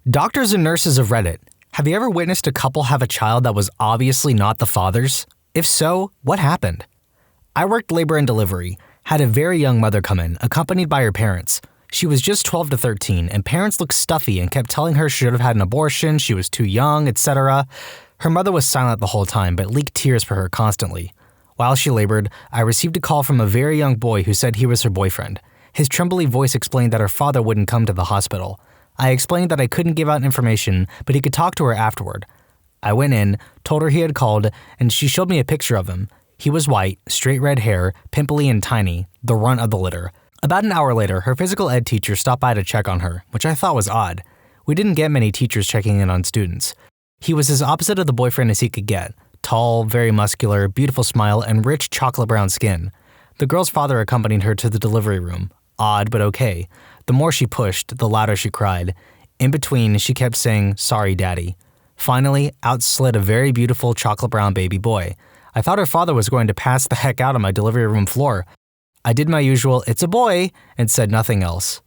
Doctors and nurses of Reddit, have you ever witnessed a couple have a child that was obviously not the father's? If so, what happened? I worked labor and delivery, had a very young mother come in, accompanied by her parents. She was just 12 to 13, and parents looked stuffy and kept telling her she should have had an abortion, she was too young, etc. Her mother was silent the whole time, but leaked tears for her constantly. While she labored, I received a call from a very young boy who said he was her boyfriend. His trembly voice explained that her father wouldn't come to the hospital. I explained that I couldn't give out information, but he could talk to her afterward. I went in, told her he had called, and she showed me a picture of him. He was white, straight red hair, pimply and tiny, the runt of the litter. About an hour later, her physical ed teacher stopped by to check on her, which I thought was odd. We didn't get many teachers checking in on students. He was as opposite of the boyfriend as he could get. Tall, very muscular, beautiful smile, and rich chocolate brown skin. The girl's father accompanied her to the delivery room. Odd, but okay. The more she pushed, the louder she cried. In between, she kept saying, "Sorry, Daddy." Finally, out slid a very beautiful chocolate brown baby boy. I thought her father was going to pass the heck out on my delivery room floor. I did my usual, "It's a boy," and said nothing else.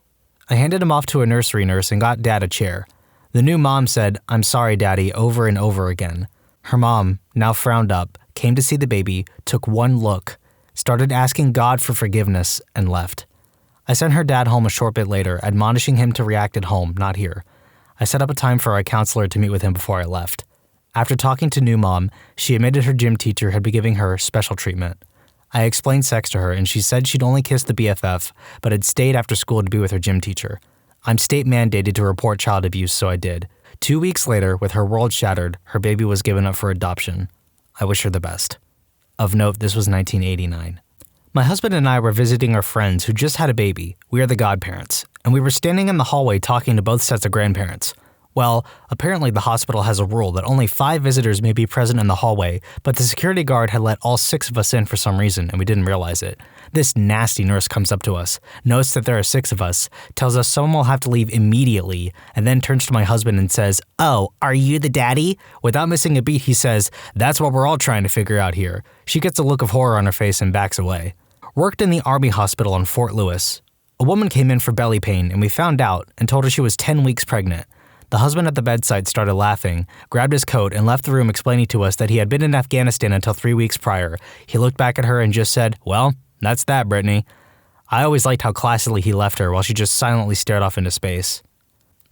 I handed him off to a nursery nurse and got Dad a chair. The new mom said, "I'm sorry, Daddy," over and over again. Her mom, now frowned up, came to see the baby, took one look, started asking God for forgiveness, and left. I sent her dad home a short bit later, admonishing him to react at home, not here. I set up a time for our counselor to meet with him before I left. After talking to new mom, she admitted her gym teacher had been giving her special treatment. I explained sex to her and she said she'd only kissed the BFF, but had stayed after school to be with her gym teacher. I'm state mandated to report child abuse, so I did. 2 weeks later, with her world shattered, her baby was given up for adoption. I wish her the best. Of note, this was 1989. My husband and I were visiting our friends who just had a baby. We are the godparents, and we were standing in the hallway talking to both sets of grandparents. Well, apparently the hospital has a rule that only 5 visitors may be present in the hallway, but the security guard had let all 6 of us in for some reason, and we didn't realize it. This nasty nurse comes up to us, notes that there are 6 of us, tells us someone will have to leave immediately, and then turns to my husband and says, "Oh, are you the daddy?" Without missing a beat, he says, "That's what we're all trying to figure out here." She gets a look of horror on her face and backs away. Worked in the Army hospital in Fort Lewis. A woman came in for belly pain, and we found out and told her she was 10 weeks pregnant. The husband at the bedside started laughing, grabbed his coat, and left the room explaining to us that he had been in Afghanistan until 3 weeks prior. He looked back at her and just said, "Well, that's that, Brittany." I always liked how classily he left her while she just silently stared off into space.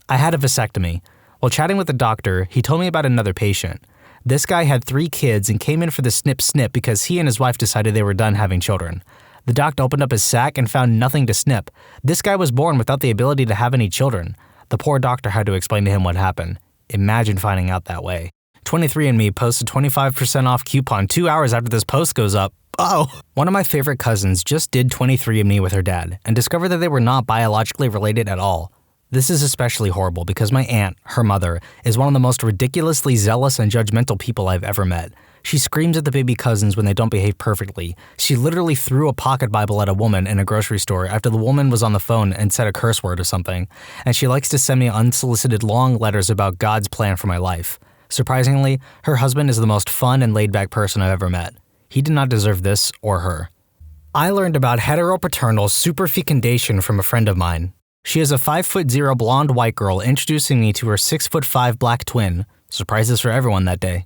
I had a vasectomy. While chatting with the doctor, he told me about another patient. This guy had 3 kids and came in for the snip because he and his wife decided they were done having children. The doctor opened up his sack and found nothing to snip. This guy was born without the ability to have any children. The poor doctor had to explain to him what happened. Imagine finding out that way. 23andMe posts a 25% off coupon 2 hours after this post goes up. Oh! One of my favorite cousins just did 23andMe with her dad and discovered that they were not biologically related at all. This is especially horrible because my aunt, her mother, is one of the most ridiculously zealous and judgmental people I've ever met. She screams at the baby cousins when they don't behave perfectly. She literally threw a pocket Bible at a woman in a grocery store after the woman was on the phone and said a curse word or something. And she likes to send me unsolicited long letters about God's plan for my life. Surprisingly, her husband is the most fun and laid-back person I've ever met. He did not deserve this or her. I learned about heteropaternal superfecundation from a friend of mine. She is a 5'0" blonde white girl introducing me to her 6'5" black twin. Surprises for everyone that day.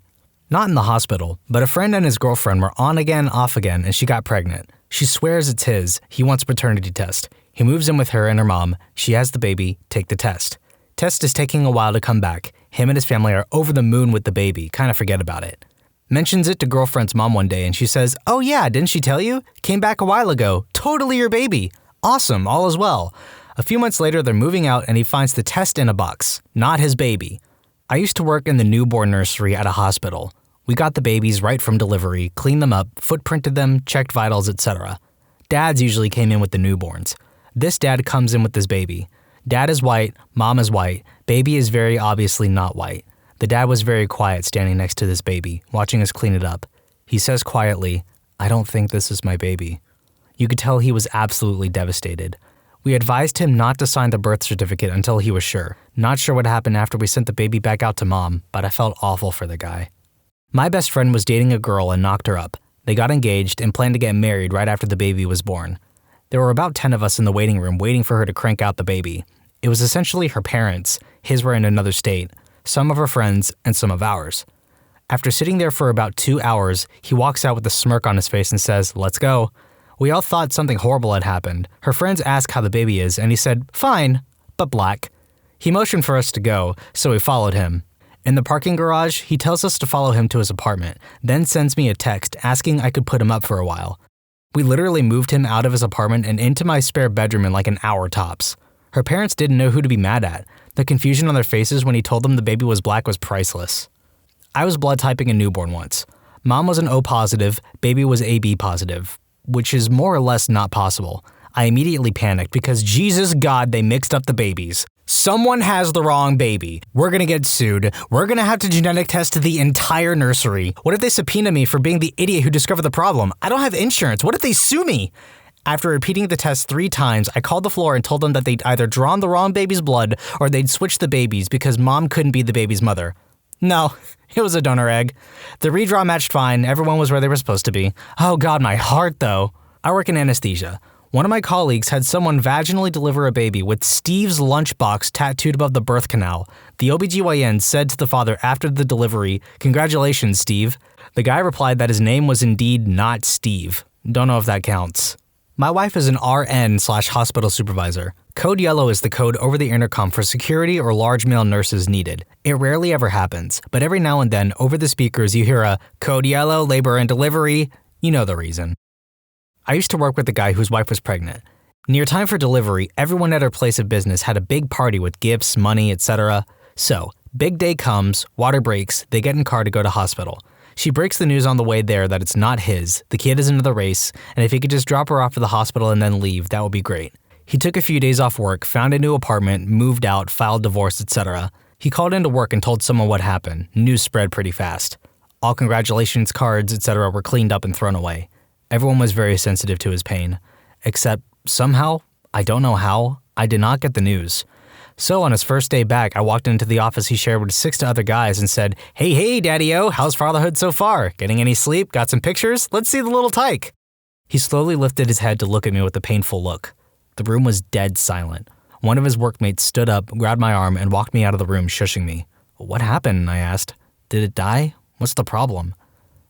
Not in the hospital, but a friend and his girlfriend were on again, off again, and she got pregnant. She swears it's his. He wants a paternity test. He moves in with her and her mom. She has the baby. Take the test. Test is taking a while to come back. Him and his family are over the moon with the baby. Kind of forget about it. Mentions it to girlfriend's mom one day and she says, "Oh yeah, didn't she tell you? Came back a while ago. Totally your baby. Awesome, all is well." A few months later, they're moving out and he finds the test in a box. Not his baby. I used to work in the newborn nursery at a hospital. We got the babies right from delivery, cleaned them up, footprinted them, checked vitals, etc. Dads usually came in with the newborns. This dad comes in with this baby. Dad is white, mom is white, baby is very obviously not white. The dad was very quiet standing next to this baby, watching us clean it up. He says quietly, "I don't think this is my baby." You could tell he was absolutely devastated. We advised him not to sign the birth certificate until he was sure. Not sure what happened after we sent the baby back out to mom, but I felt awful for the guy. My best friend was dating a girl and knocked her up. They got engaged and planned to get married right after the baby was born. There were about 10 of us in the waiting room waiting for her to crank out the baby. It was essentially her parents. His were in another state, some of her friends, and some of ours. After sitting there for about 2 hours, he walks out with a smirk on his face and says, "Let's go." We all thought something horrible had happened. Her friends asked how the baby is, and he said, "Fine, but black." He motioned for us to go, so we followed him. In the parking garage, he tells us to follow him to his apartment, then sends me a text asking I could put him up for a while. We literally moved him out of his apartment and into my spare bedroom in like an hour tops. Her parents didn't know who to be mad at. The confusion on their faces when he told them the baby was black was priceless. I was blood typing a newborn once. Mom was an O positive, baby was AB positive, which is more or less not possible. I immediately panicked because Jesus God, they mixed up the babies. Someone has the wrong baby. We're gonna get sued. We're gonna have to genetic test the entire nursery. What if they subpoena me for being the idiot who discovered the problem? I don't have insurance. What if they sue me? After repeating the test 3 times, I called the floor and told them that they'd either drawn the wrong baby's blood or they'd switched the babies because mom couldn't be the baby's mother. No, it was a donor egg. The redraw matched fine. Everyone was where they were supposed to be. Oh God, my heart though. I work in anesthesia. One of my colleagues had someone vaginally deliver a baby with Steve's lunchbox tattooed above the birth canal. The OBGYN said to the father after the delivery, "Congratulations, Steve." The guy replied that his name was indeed not Steve. Don't know if that counts. My wife is an RN/hospital supervisor. Code yellow is the code over the intercom for security or large male nurses needed. It rarely ever happens, but every now and then over the speakers you hear a code yellow, labor and delivery. You know the reason. I used to work with a guy whose wife was pregnant. Near time for delivery, everyone at her place of business had a big party with gifts, money, etc. So, big day comes, water breaks, they get in car to go to hospital. She breaks the news on the way there that it's not his, the kid isn't in the race, and if he could just drop her off at the hospital and then leave, that would be great. He took a few days off work, found a new apartment, moved out, filed divorce, etc. He called into work and told someone what happened. News spread pretty fast. All congratulations cards, etc. were cleaned up and thrown away. Everyone was very sensitive to his pain. Except, somehow, I don't know how, I did not get the news. So on his first day back, I walked into the office he shared with 6 other guys and said, Hey, Daddy-O, how's fatherhood so far? Getting any sleep? Got some pictures? Let's see the little tyke." He slowly lifted his head to look at me with a painful look. The room was dead silent. One of his workmates stood up, grabbed my arm, and walked me out of the room, shushing me. "What happened?" I asked. "Did it die? What's the problem?"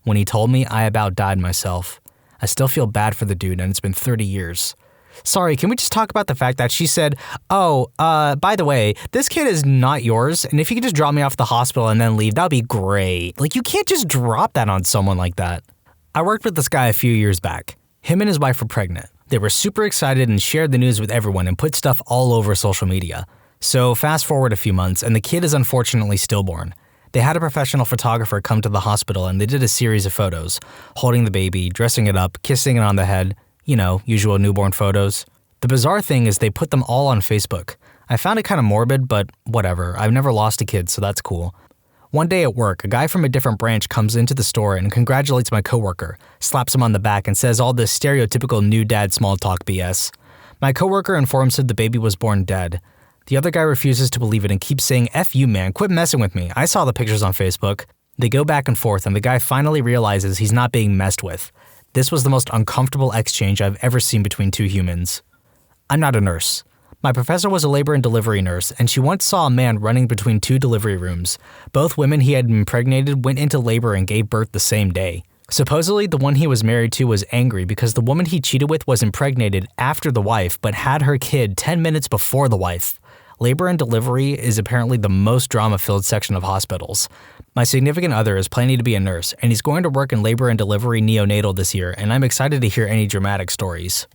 When he told me, I about died myself. I still feel bad for the dude, and it's been 30 years. "Sorry, can we just talk about the fact that she said, by the way, this kid is not yours, and if you could just drop me off at the hospital and then leave, that'd be great. Like, you can't just drop that on someone like that." I worked with this guy a few years back. Him and his wife were pregnant. They were super excited and shared the news with everyone and put stuff all over social media. So fast forward a few months, and the kid is unfortunately stillborn. They had a professional photographer come to the hospital and they did a series of photos, holding the baby, dressing it up, kissing it on the head, you know, usual newborn photos. The bizarre thing is they put them all on Facebook. I found it kind of morbid, but whatever. I've never lost a kid, so that's cool. One day at work, a guy from a different branch comes into the store and congratulates my coworker, slaps him on the back and says all this stereotypical new dad small talk BS. My coworker informs him the baby was born dead. The other guy refuses to believe it and keeps saying, "F you, man, quit messing with me. I saw the pictures on Facebook." They go back and forth and the guy finally realizes he's not being messed with. This was the most uncomfortable exchange I've ever seen between 2 humans. I'm not a nurse. My professor was a labor and delivery nurse, and she once saw a man running between 2 delivery rooms. Both women he had impregnated went into labor and gave birth the same day. Supposedly, the one he was married to was angry because the woman he cheated with was impregnated after the wife, but had her kid 10 minutes before the wife. Labor and delivery is apparently the most drama-filled section of hospitals. My significant other is planning to be a nurse, and he's going to work in labor and delivery neonatal this year, and I'm excited to hear any dramatic stories.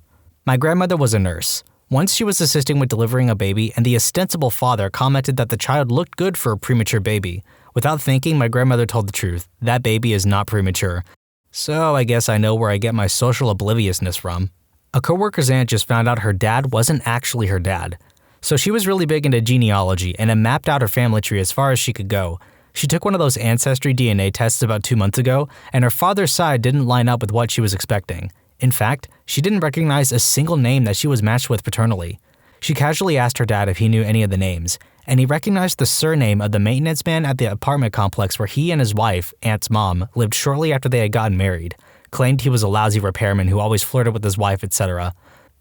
My grandmother was a nurse. Once she was assisting with delivering a baby, and the ostensible father commented that the child looked good for a premature baby. Without thinking, my grandmother told the truth. That baby is not premature. So I guess I know where I get my social obliviousness from. A coworker's aunt just found out her dad wasn't actually her dad. So she was really big into genealogy and had mapped out her family tree as far as she could go. She took one of those Ancestry DNA tests about 2 months ago, and her father's side didn't line up with what she was expecting. In fact, she didn't recognize a single name that she was matched with paternally. She casually asked her dad if he knew any of the names, and he recognized the surname of the maintenance man at the apartment complex where he and his wife, Aunt's mom, lived shortly after they had gotten married, claimed he was a lousy repairman who always flirted with his wife, etc.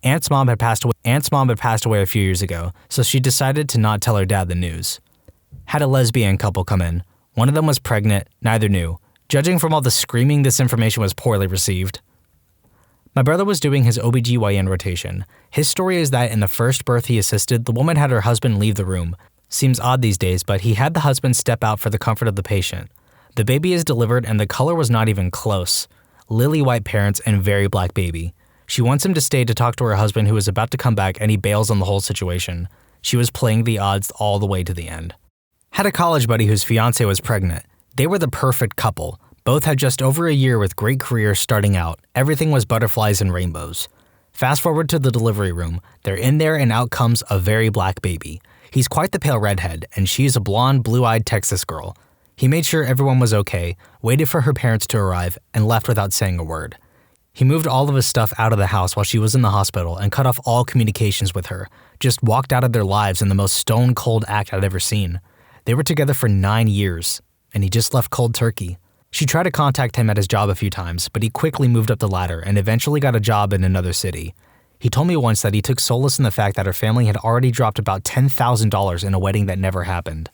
Aunt's mom had passed away a few years ago, so she decided to not tell her dad the news. Had a lesbian couple come in. One of them was pregnant, neither knew. Judging from all the screaming, this information was poorly received. My brother was doing his OBGYN rotation. His story is that in the first birth he assisted, the woman had her husband leave the room. Seems odd these days, but he had the husband step out for the comfort of the patient. The baby is delivered and the color was not even close. Lily white parents and very black baby. She wants him to stay to talk to her husband who is about to come back, and he bails on the whole situation. She was playing the odds all the way to the end. Had a college buddy whose fiance was pregnant. They were the perfect couple. Both had just over a year with great careers starting out. Everything was butterflies and rainbows. Fast forward to the delivery room. They're in there and out comes a very black baby. He's quite the pale redhead, and she's a blonde, blue-eyed Texas girl. He made sure everyone was okay, waited for her parents to arrive, and left without saying a word. He moved all of his stuff out of the house while she was in the hospital and cut off all communications with her, just walked out of their lives in the most stone-cold act I'd ever seen. They were together for 9 years, and he just left cold turkey. She tried to contact him at his job a few times, but he quickly moved up the ladder and eventually got a job in another city. He told me once that he took solace in the fact that her family had already dropped about $10,000 in a wedding that never happened.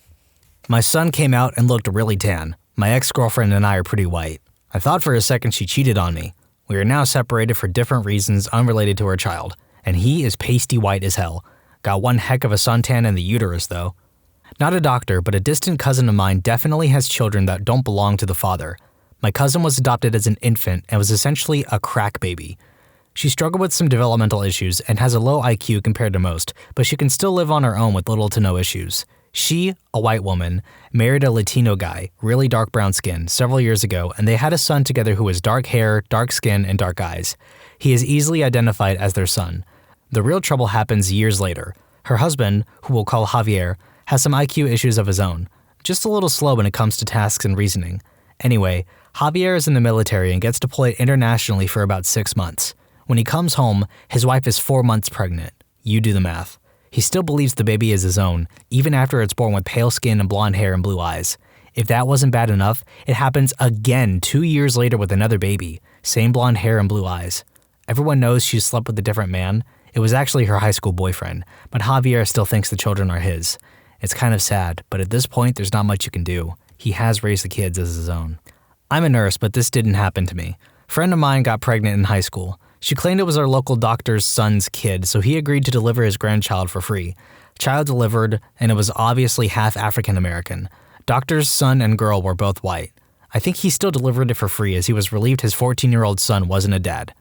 My son came out and looked really tan. My ex-girlfriend and I are pretty white. I thought for a second she cheated on me. We are now separated for different reasons unrelated to her child, and he is pasty white as hell. Got one heck of a suntan in the uterus, though. Not a doctor, but a distant cousin of mine definitely has children that don't belong to the father. My cousin was adopted as an infant and was essentially a crack baby. She struggled with some developmental issues and has a low IQ compared to most, but she can still live on her own with little to no issues. She, a white woman, married a Latino guy, really dark brown skin, several years ago, and they had a son together who has dark hair, dark skin, and dark eyes. He is easily identified as their son. The real trouble happens years later. Her husband, who we'll call Javier, has some IQ issues of his own. Just a little slow when it comes to tasks and reasoning. Anyway, Javier is in the military and gets deployed internationally for about 6 months. When he comes home, his wife is 4 months pregnant. You do the math. He still believes the baby is his own, even after it's born with pale skin and blonde hair and blue eyes. If that wasn't bad enough, it happens again 2 years later with another baby. Same blonde hair and blue eyes. Everyone knows she slept with a different man. It was actually her high school boyfriend, but Javier still thinks the children are his. It's kind of sad, but at this point, there's not much you can do. He has raised the kids as his own. I'm a nurse, but this didn't happen to me. A friend of mine got pregnant in high school. She claimed it was our local doctor's son's kid, so he agreed to deliver his grandchild for free. Child delivered, and it was obviously half African American. Doctor's son and girl were both white. I think he still delivered it for free as he was relieved his 14-year-old son wasn't a dad.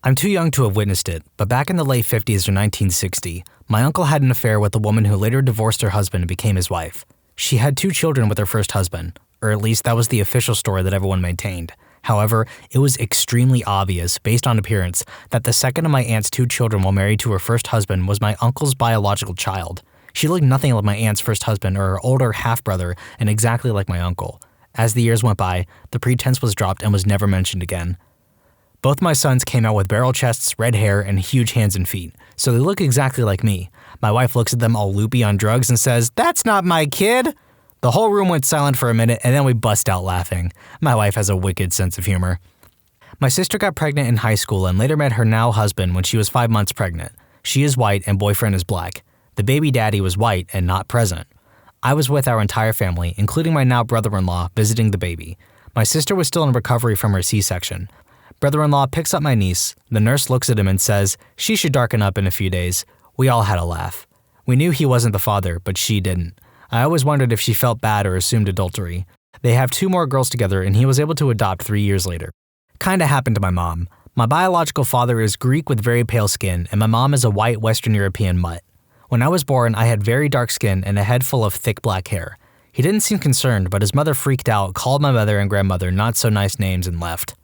I'm too young to have witnessed it, but back in the late 50s or 1960, my uncle had an affair with a woman who later divorced her husband and became his wife. She had 2 children with her first husband, or at least that was the official story that everyone maintained. However, it was extremely obvious, based on appearance, that the second of my aunt's 2 children while married to her first husband was my uncle's biological child. She looked nothing like my aunt's first husband or her older half-brother and exactly like my uncle. As the years went by, the pretense was dropped and was never mentioned again. Both my sons came out with barrel chests, red hair, and huge hands and feet, so they look exactly like me. My wife looks at them all loopy on drugs and says, "That's not my kid!" The whole room went silent for a minute, and then we bust out laughing. My wife has a wicked sense of humor. My sister got pregnant in high school and later met her now husband when she was 5 months pregnant. She is white and boyfriend is black. The baby daddy was white and not present. I was with our entire family, including my now brother-in-law, visiting the baby. My sister was still in recovery from her C-section. Brother-in-law picks up my niece. The nurse looks at him and says, she should darken up in a few days. We all had a laugh. We knew he wasn't the father, but she didn't. I always wondered if she felt bad or assumed adultery. They have 2 more girls together and he was able to adopt 3 years later. Kinda happened to my mom. My biological father is Greek with very pale skin and my mom is a white Western European mutt. When I was born, I had very dark skin and a head full of thick black hair. He didn't seem concerned, but his mother freaked out, called my mother and grandmother not so nice names and left.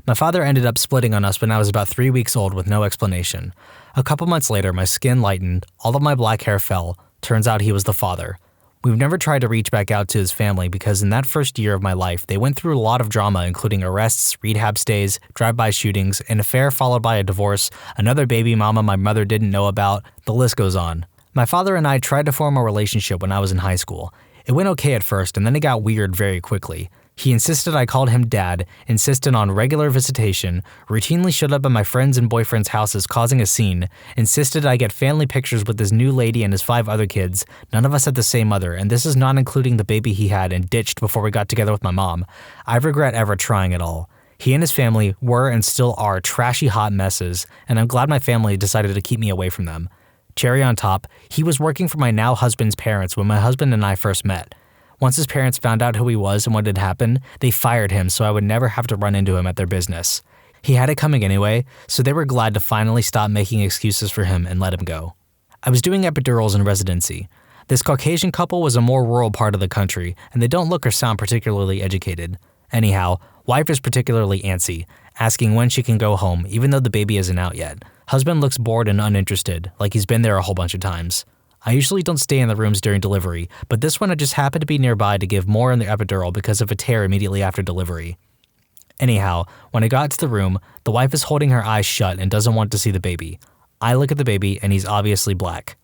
My father ended up splitting on us when I was about 3 weeks old with no explanation. A couple months later, my skin lightened, all of my black hair fell. Turns out he was the father. We've never tried to reach back out to his family because in that first year of my life, they went through a lot of drama, including arrests, rehab stays, drive-by shootings, an affair followed by a divorce, another baby mama my mother didn't know about, the list goes on. My father and I tried to form a relationship when I was in high school. It went okay at first, and then it got weird very quickly. He insisted I called him Dad, insisted on regular visitation, routinely showed up at my friends' and boyfriends' houses causing a scene, insisted I get family pictures with his new lady and his 5 other kids. None of us had the same mother, and this is not including the baby he had and ditched before we got together with my mom. I regret ever trying at all. He and his family were and still are trashy hot messes, and I'm glad my family decided to keep me away from them. Cherry on top, he was working for my now husband's parents when my husband and I first met. Once his parents found out who he was and what had happened, they fired him so I would never have to run into him at their business. He had it coming anyway, so they were glad to finally stop making excuses for him and let him go. I was doing epidurals in residency. This Caucasian couple was a more rural part of the country, and they don't look or sound particularly educated. Anyhow, wife is particularly antsy, asking when she can go home even though the baby isn't out yet. Husband looks bored and uninterested, like he's been there a whole bunch of times. I usually don't stay in the rooms during delivery, but this one I just happened to be nearby to give more in the epidural because of a tear immediately after delivery. Anyhow, when I got to the room, the wife is holding her eyes shut and doesn't want to see the baby. I look at the baby and he's obviously black.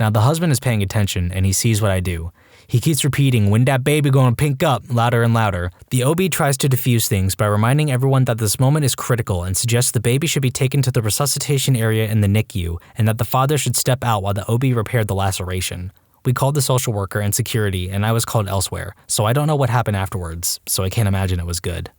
Now the husband is paying attention and he sees what I do. He keeps repeating, "When that baby gonna pink up?" louder and louder. The OB tries to diffuse things by reminding everyone that this moment is critical and suggests the baby should be taken to the resuscitation area in the NICU and that the father should step out while the OB repaired the laceration. We called the social worker and security and I was called elsewhere, so I don't know what happened afterwards, so I can't imagine it was good.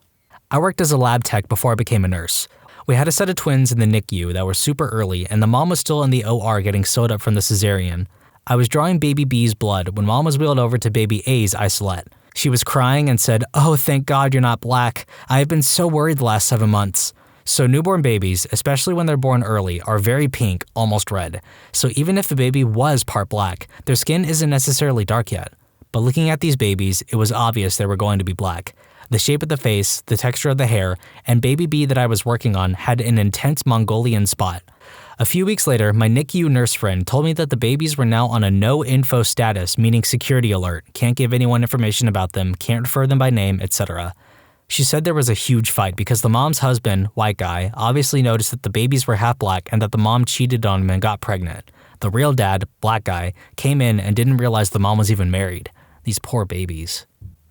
I worked as a lab tech before I became a nurse. We had a set of twins in the NICU that were super early and the mom was still in the OR getting sewed up from the cesarean. I was drawing baby B's blood when mom was wheeled over to baby A's isolette. She was crying and said, "Oh, thank God you're not black. I have been so worried the last 7 months." So newborn babies, especially when they're born early, are very pink, almost red. So even if the baby was part black, their skin isn't necessarily dark yet. But looking at these babies, it was obvious they were going to be black. The shape of the face, the texture of the hair, and baby B that I was working on had an intense Mongolian spot. A few weeks later, my NICU nurse friend told me that the babies were now on a no info status, meaning security alert, can't give anyone information about them, can't refer them by name, etc. She said there was a huge fight because the mom's husband, white guy, obviously noticed that the babies were half black and that the mom cheated on him and got pregnant. The real dad, black guy, came in and didn't realize the mom was even married. These poor babies.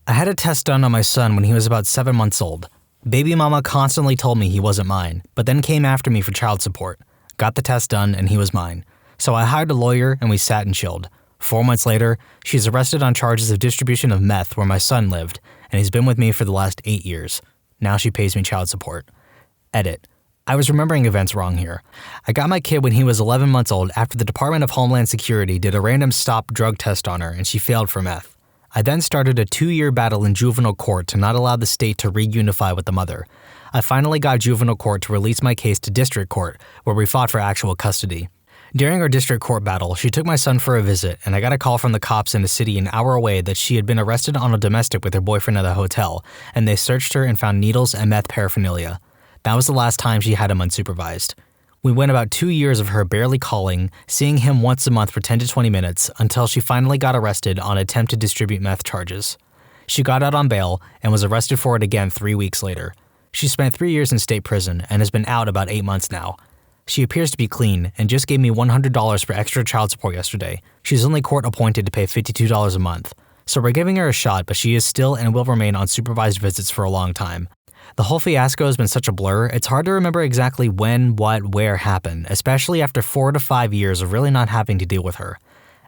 I had a test done on my son when he was about 7 months old. Baby mama constantly told me he wasn't mine, but then came after me for child support. Got the test done and he was mine. So I hired a lawyer and we sat and chilled. 4 months later, she's arrested on charges of distribution of meth where my son lived, and he's been with me for the last 8 years. Now she pays me child support. Edit. I was remembering events wrong here. I got my kid when he was 11 months old after the Department of Homeland Security did a random stop drug test on her and she failed for meth. I then started a 2-year battle in juvenile court to not allow the state to reunify with the mother. I finally got juvenile court to release my case to district court, where we fought for actual custody. During our district court battle, she took my son for a visit, and I got a call from the cops in a city an hour away that she had been arrested on a domestic with her boyfriend at a hotel, and they searched her and found needles and meth paraphernalia. That was the last time she had him unsupervised. We went about 2 years of her barely calling, seeing him once a month for 10 to 20 minutes, until she finally got arrested on attempt to distribute meth charges. She got out on bail and was arrested for it again 3 weeks later. She spent 3 years in state prison and has been out about 8 months now. She appears to be clean and just gave me $100 for extra child support yesterday. She's only court appointed to pay $52 a month. So we're giving her a shot, but she is still and will remain on supervised visits for a long time. The whole fiasco has been such a blur, it's hard to remember exactly when, what, where happened, especially after 4 to 5 years of really not having to deal with her.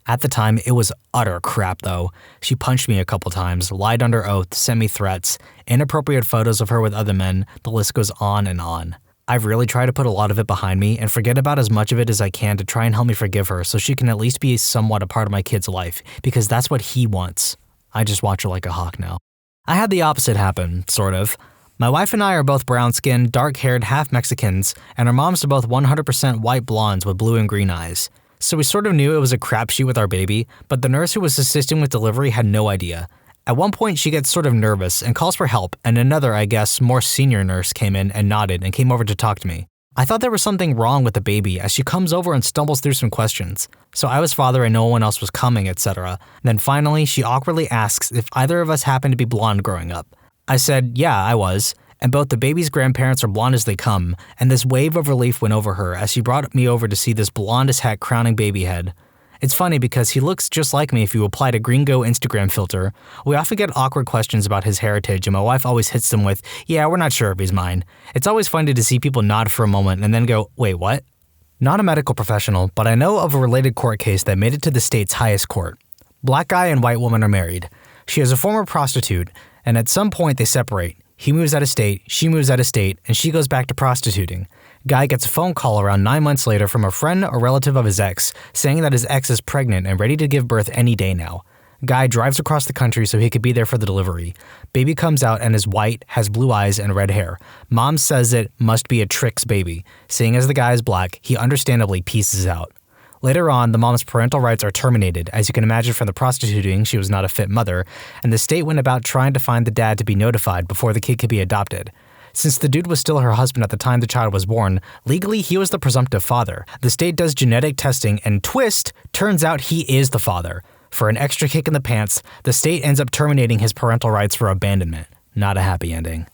At the time, it was utter crap though. She punched me a couple times, lied under oath, sent me threats, inappropriate photos of her with other men, the list goes on and on. I've really tried to put a lot of it behind me and forget about as much of it as I can to try and help me forgive her so she can at least be somewhat a part of my kid's life, because that's what he wants. I just watch her like a hawk now. I had the opposite happen, sort of. My wife and I are both brown-skinned, dark-haired, half Mexicans, and our moms are both 100% white blondes with blue and green eyes. So we sort of knew it was a crapshoot with our baby, but the nurse who was assisting with delivery had no idea. At one point, she gets sort of nervous and calls for help, and another, I guess, more senior nurse came in and nodded and came over to talk to me. I thought there was something wrong with the baby as she comes over and stumbles through some questions. So I was father and no one else was coming, etc. Then finally, she awkwardly asks if either of us happened to be blonde growing up. I said, yeah, I was, and both the baby's grandparents are blonde as they come, and this wave of relief went over her as she brought me over to see this blonde as heck crowning baby head. It's funny because he looks just like me if you applied a gringo Instagram filter. We often get awkward questions about his heritage, and my wife always hits them with, yeah, we're not sure if he's mine. It's always funny to see people nod for a moment and then go, wait, what? Not a medical professional, but I know of a related court case that made it to the state's highest court. Black guy and white woman are married. She is a former prostitute, and at some point they separate. He moves out of state, she moves out of state, and she goes back to prostituting. Guy gets a phone call around 9 months later from a friend or relative of his ex, saying that his ex is pregnant and ready to give birth any day now. Guy drives across the country so he could be there for the delivery. Baby comes out and is white, has blue eyes, and red hair. Mom says it must be a Trix baby. Seeing as the guy is black, he understandably pieces out. Later on, the mom's parental rights are terminated. As you can imagine from the prostituting, she was not a fit mother, and the state went about trying to find the dad to be notified before the kid could be adopted. Since the dude was still her husband at the time the child was born, legally he was the presumptive father. The state does genetic testing, and twist, turns out he is the father. For an extra kick in the pants, the state ends up terminating his parental rights for abandonment. Not a happy ending.